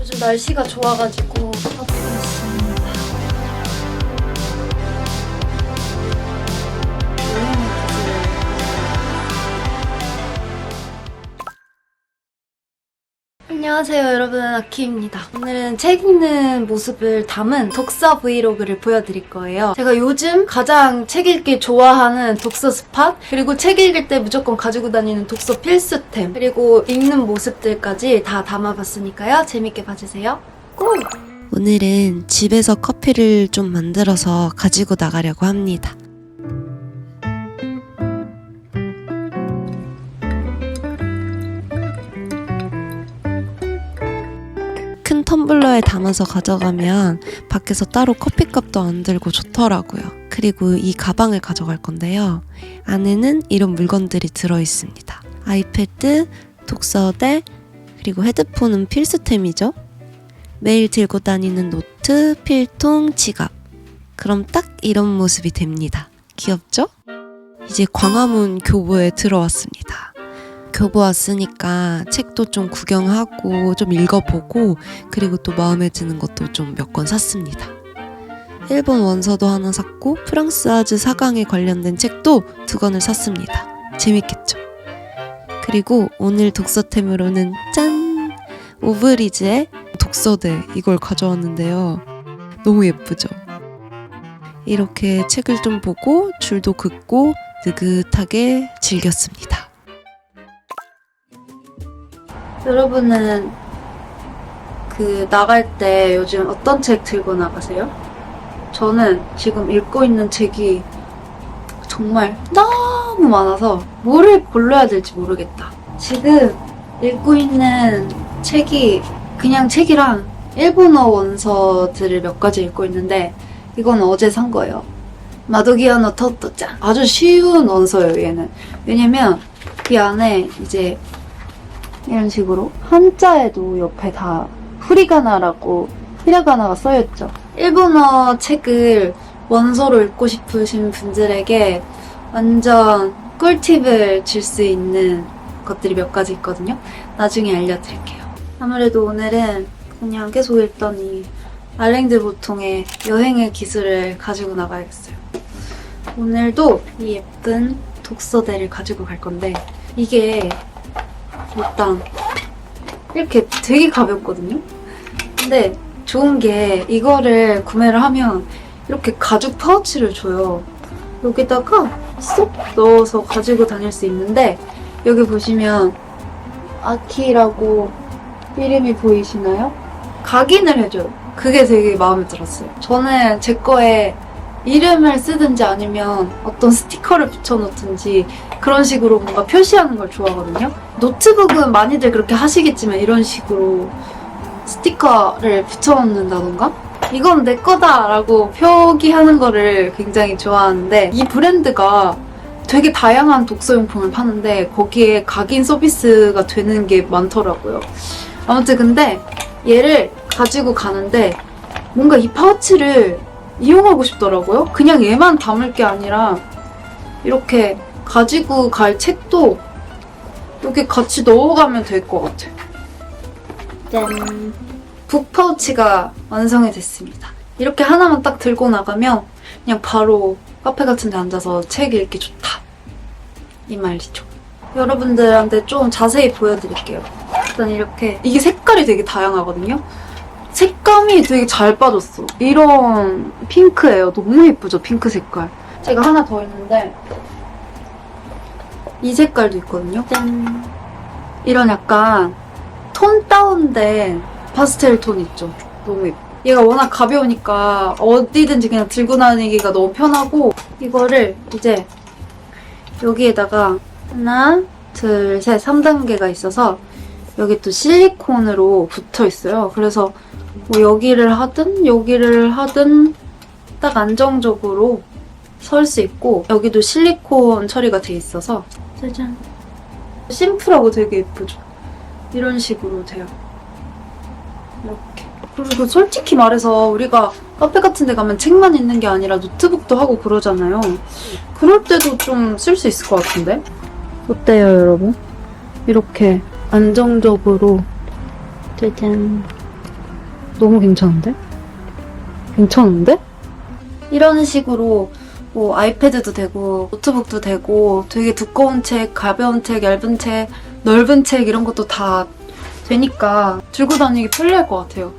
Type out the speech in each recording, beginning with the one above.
요즘 날씨가 좋아가지고 하고 있습니다. 여행의 기술. 안녕하세요 여러분, 아키입니다. 오늘은 책 읽는 모습을 담은 독서 브이로그를 보여드릴 거예요. 제가 요즘 가장 책 읽기 좋아하는 독서 스팟, 그리고 책 읽을 때 무조건 가지고 다니는 독서 필수템, 그리고 읽는 모습들까지 다 담아봤으니까요. 재밌게 봐주세요. 고! 오늘은 집에서 커피를 좀 만들어서 가지고 나가려고 합니다. 큰 텀블러에 담아서 가져가면 밖에서 따로 커피값도 안 들고 좋더라고요. 그리고 이 가방을 가져갈 건데요. 안에는 이런 물건들이 들어있습니다. 아이패드, 독서대, 그리고 헤드폰은 필수템이죠. 매일 들고 다니는 노트, 필통, 지갑. 그럼 딱 이런 모습이 됩니다. 귀엽죠? 이제 광화문 교보에 들어왔습니다. 교보 왔으니까 책도 좀 구경하고 좀 읽어보고, 그리고 또 마음에 드는 것도 좀 몇 권 샀습니다. 일본 원서도 하나 샀고 프랑스 아즈 4강에 관련된 책도 2권을 샀습니다. 재밌겠죠? 그리고 오늘 독서템으로는 짠! 오브리즈의 독서대, 이걸 가져왔는데요. 너무 예쁘죠? 이렇게 책을 좀 보고 줄도 긋고 느긋하게 즐겼습니다. 여러분은 나갈 때 요즘 어떤 책 들고 나가세요? 저는 지금 읽고 있는 책이 정말 너무 많아서 뭐를 골라야 될지 모르겠다. 지금 읽고 있는 책이 그냥 책이랑 일본어 원서들을 몇 가지 읽고 있는데, 이건 어제 산 거예요. 마도기아노 토토짱. 아주 쉬운 원서예요, 얘는. 왜냐면 이 안에 이제 이런 식으로 한자에도 옆에 다 후리가나라고 히라가나가 써있죠. 일본어 책을 원서로 읽고 싶으신 분들에게 완전 꿀팁을 줄 수 있는 것들이 몇 가지 있거든요. 나중에 알려드릴게요. 아무래도 오늘은 그냥 계속 읽더니 알랭드 보통의 여행의 기술을 가지고 나가야겠어요. 오늘도 이 예쁜 독서대를 가지고 갈 건데, 이게 일단 이렇게 되게 가볍거든요. 근데 좋은 게 이거를 구매를 하면 이렇게 가죽 파우치를 줘요. 여기다가 쏙 넣어서 가지고 다닐 수 있는데, 여기 보시면 아키라고 이름이 보이시나요? 각인을 해줘요. 그게 되게 마음에 들었어요. 저는 제 거에 이름을 쓰든지 아니면 어떤 스티커를 붙여놓든지 그런 식으로 뭔가 표시하는 걸 좋아하거든요. 노트북은 많이들 그렇게 하시겠지만 이런 식으로 스티커를 붙여놓는다던가, 이건 내 거다 라고 표기하는 거를 굉장히 좋아하는데, 이 브랜드가 되게 다양한 독서용품을 파는데 거기에 각인 서비스가 되는 게 많더라고요. 아무튼 근데 얘를 가지고 가는데 뭔가 이 파우치를 이용하고 싶더라고요. 그냥 얘만 담을 게 아니라 이렇게 가지고 갈 책도 이렇게 같이 넣어가면 될 것 같아요. 짠! 북 파우치가 완성이 됐습니다. 이렇게 하나만 딱 들고 나가면 그냥 바로 카페 같은 데 앉아서 책 읽기 좋다, 이 말이죠. 여러분들한테 좀 자세히 보여드릴게요. 일단 이렇게, 이게 색깔이 되게 다양하거든요. 색감이 되게 잘 빠졌어. 이런 핑크예요. 너무 예쁘죠, 핑크 색깔. 제가 하나 더 있는데 이 색깔도 있거든요. 짠! 이런 약간 톤 다운된 파스텔 톤 있죠. 너무 예뻐. 얘가 워낙 가벼우니까 어디든지 그냥 들고 다니기가 너무 편하고, 이거를 이제 여기에다가 하나, 둘, 셋, 3단계가 있어서 여기 또 실리콘으로 붙어 있어요. 그래서 뭐 여기를 하든 딱 안정적으로 설 수 있고, 여기도 실리콘 처리가 돼 있어서 짜잔! 심플하고 되게 예쁘죠? 이런 식으로 돼요. 이렇게. 그리고 솔직히 말해서 우리가 카페 같은 데 가면 책만 있는 게 아니라 노트북도 하고 그러잖아요. 그럴 때도 좀 쓸 수 있을 것 같은데? 어때요, 여러분? 이렇게 안정적으로 짜잔 너무 괜찮은데? 괜찮은데? 이런 식으로 뭐 아이패드도 되고 노트북도 되고 되게 두꺼운 책, 가벼운 책, 얇은 책, 넓은 책 이런 것도 다 되니까 들고 다니기 편리할 것 같아요.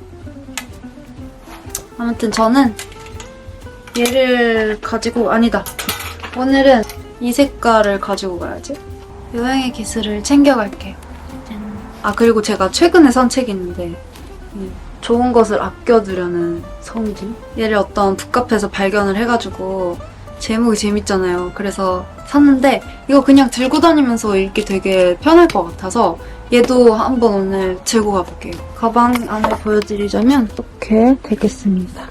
아무튼 저는 얘를 가지고 아니다. 오늘은 이 색깔을 가지고 가야지. 여행의 기술을 챙겨갈게요. 아 그리고 제가 최근에 산 책이 있는데 좋은 것을 아껴두려는 성질? 얘를 어떤 북카페에서 발견을 해가지고 제목이 재밌잖아요. 그래서 샀는데 이거 그냥 들고 다니면서 읽기 되게 편할 것 같아서 얘도 한번 오늘 들고 가볼게요. 가방 안을 보여드리자면 이렇게 되겠습니다.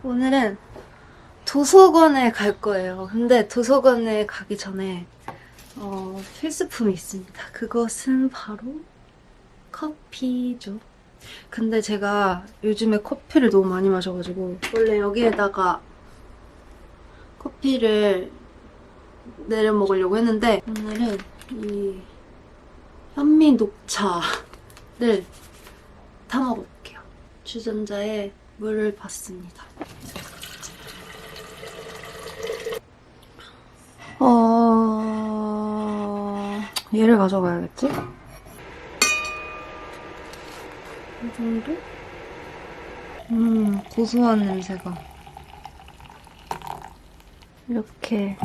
오늘은 도서관에 갈 거예요. 근데 도서관에 가기 전에 필수품이 있습니다. 그것은 바로 커피죠. 근데 제가 요즘에 커피를 너무 많이 마셔가지고 원래 여기에다가 커피를 내려 먹으려고 했는데 오늘은 이 현미 녹차를 타 먹어볼게요. 주전자에 물을 받습니다. 얘를 가져가야겠지? 이 정도? 고소한 냄새가 이렇게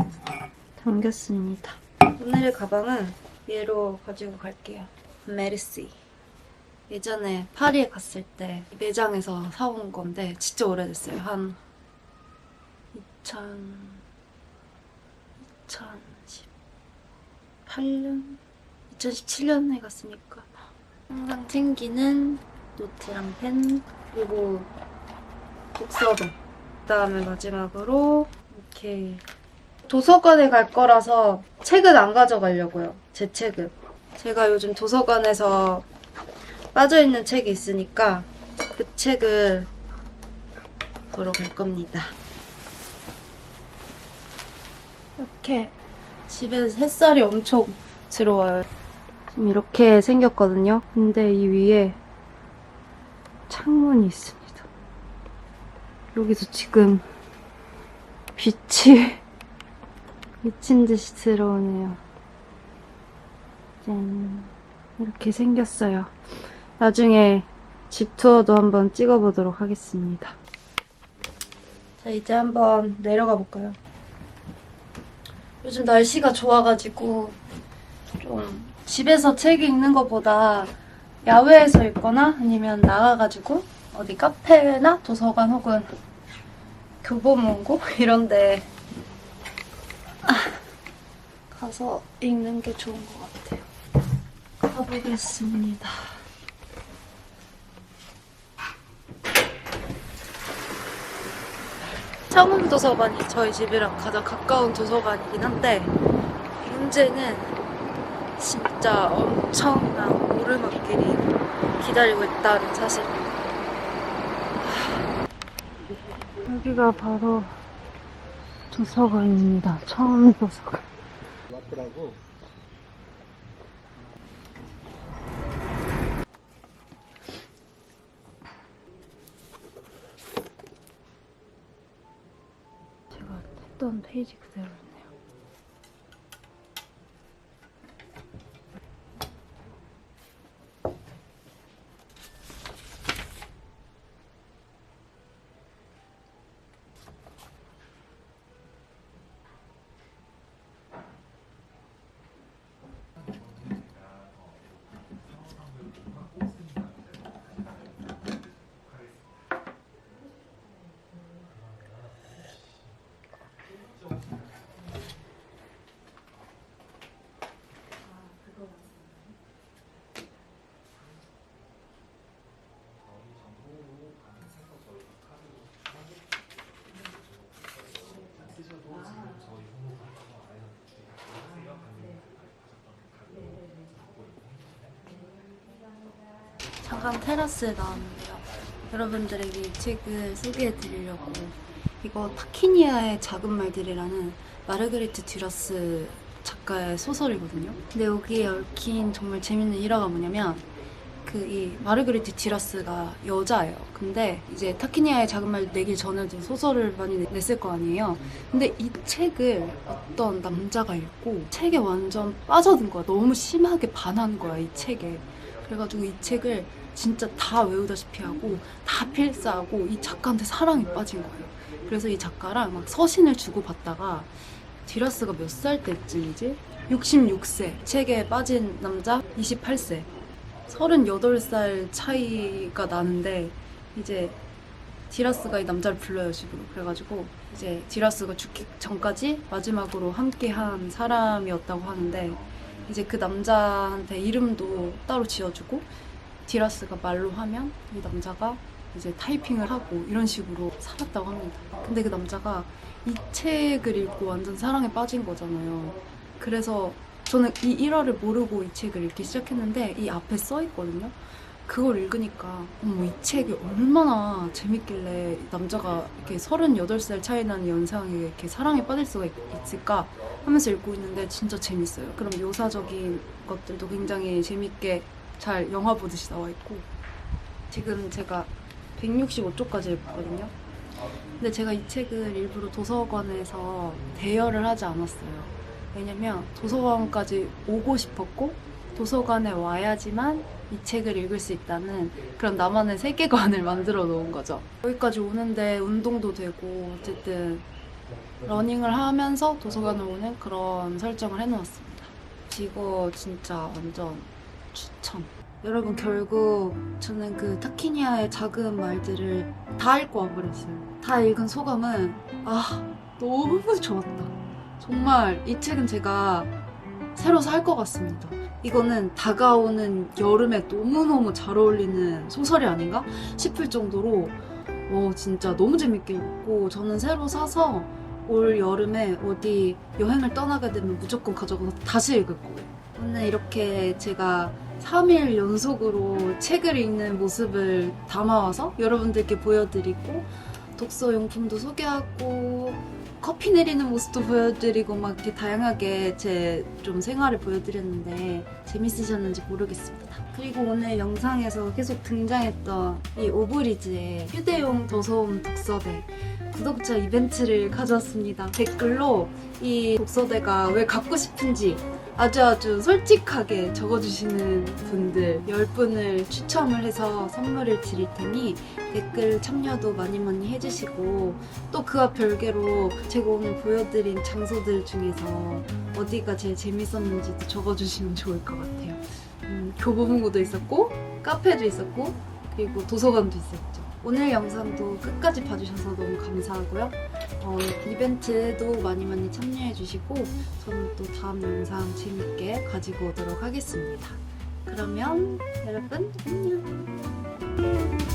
담겼습니다. 오늘의 가방은 얘로 가지고 갈게요. 메르시. 예전에 파리에 갔을 때 매장에서 사온 건데 진짜 오래됐어요. 한 2018년? 2017년에 갔으니까 항상 챙기는 노트랑 펜 그리고 독서본 그다음에 마지막으로 이렇게 도서관에 갈 거라서 책은 안 가져가려고요. 제 책은 제가 요즘 도서관에서 빠져있는 책이 있으니까 그 책을 보러 갈 겁니다. 이렇게 집에서 햇살이 엄청 들어와요. 지금 이렇게 생겼거든요. 근데 이 위에 창문이 있습니다. 여기서 지금 빛이 미친 듯이 들어오네요. 짠. 이렇게 생겼어요. 나중에 집 투어도 한번 찍어보도록 하겠습니다. 자, 이제 한번 내려가 볼까요? 요즘 날씨가 좋아가지고 좀 집에서 책 읽는 것보다 야외에서 읽거나 아니면 나가가지고 어디 카페나 도서관 혹은 교보문고 이런데 가서 읽는 게 좋은 것 같아요. 가보겠습니다. 창원도서관이 저희 집이랑 가장 가까운 도서관이긴 한데 문제는 진짜 엄청난 오르막길이 기다리고 있다는 사실입니다. 여기가 바로 도서관입니다. 창원도서관. 맞더라고. 제가 했던 페이지 그대로네요. 야간 테라스에 나왔는데요. 여러분들에게 이 책을 소개해드리려고. 이거 타키니아의 작은 말들이라는 마르그리트 듀라스 작가의 소설이거든요. 근데 여기에 얽힌 정말 재밌는 일화가 뭐냐면 이 마르그리트 듀라스가 여자예요. 근데 이제 타키니아의 작은 말 내기 전에도 소설을 많이 냈을 거 아니에요. 근데 이 책을 어떤 남자가 읽고 책에 완전 빠져든 거야. 너무 심하게 반한 거야, 이 책에. 그래가지고 이 책을 진짜 다 외우다시피 하고 다 필사하고 이 작가한테 사랑에 빠진 거예요. 그래서 이 작가랑 막 서신을 주고받다가 듀라스가 몇 살 때쯤이지? 66세. 책에 빠진 남자 28세. 38살 차이가 나는데 이제 듀라스가 이 남자를 불러요, 집으로. 그래가지고 이제 듀라스가 죽기 전까지 마지막으로 함께한 사람이었다고 하는데 이제 그 남자한테 이름도 따로 지어주고 듀라스가 말로 하면 이 남자가 이제 타이핑을 하고 이런 식으로 살았다고 합니다. 근데 그 남자가 이 책을 읽고 완전 사랑에 빠진 거잖아요. 그래서 저는 이 일화를 모르고 이 책을 읽기 시작했는데 이 앞에 써 있거든요. 그걸 읽으니까 어머, 이 책이 얼마나 재밌길래 남자가 이렇게 38살 차이 나는 연상에 이렇게 사랑에 빠질 수가 있을까 하면서 읽고 있는데 진짜 재밌어요. 그럼 묘사적인 것들도 굉장히 재밌게 잘 영화 보듯이 나와 있고 지금 제가 165쪽까지 읽었거든요. 근데 제가 이 책을 일부러 도서관에서 대여를 하지 않았어요. 왜냐면 도서관까지 오고 싶었고 도서관에 와야지만 이 책을 읽을 수 있다는 그런 나만의 세계관을 만들어 놓은 거죠. 여기까지 오는데 운동도 되고 어쨌든 러닝을 하면서 도서관을 오는 그런 설정을 해놓았습니다. 이거 진짜 완전 추천. 여러분, 결국 저는 그 타키니아의 작은 말들을 다 읽고 와버렸어요. 다 읽은 소감은 너무 좋았다. 정말 이 책은 제가 새로 살 것 같습니다. 이거는 다가오는 여름에 너무너무 잘 어울리는 소설이 아닌가 싶을 정도로 진짜 너무 재밌게 읽고 저는 새로 사서 올 여름에 어디 여행을 떠나게 되면 무조건 가져가서 다시 읽을 거예요. 오늘 이렇게 제가 3일 연속으로 책을 읽는 모습을 담아와서 여러분들께 보여드리고 독서용품도 소개하고 커피 내리는 모습도 보여드리고 막 이렇게 다양하게 제 좀 생활을 보여드렸는데 재밌으셨는지 모르겠습니다. 그리고 오늘 영상에서 계속 등장했던 이 오브리즈의 휴대용 도서움 독서대 구독자 이벤트를 가져왔습니다. 댓글로 이 독서대가 왜 갖고 싶은지 아주 솔직하게 적어주시는 분들 10분을 추첨을 해서 선물을 드릴 테니 댓글 참여도 많이 해주시고 또 그와 별개로 제가 오늘 보여드린 장소들 중에서 어디가 제일 재밌었는지도 적어주시면 좋을 것 같아요. 교보문고도 있었고 카페도 있었고 그리고 도서관도 있었죠. 오늘 영상도 끝까지 봐주셔서 너무 감사하고요. 이벤트도 많이 참여해주시고 저는 또 다음 영상 재밌게 가지고 오도록 하겠습니다. 그러면 여러분 안녕.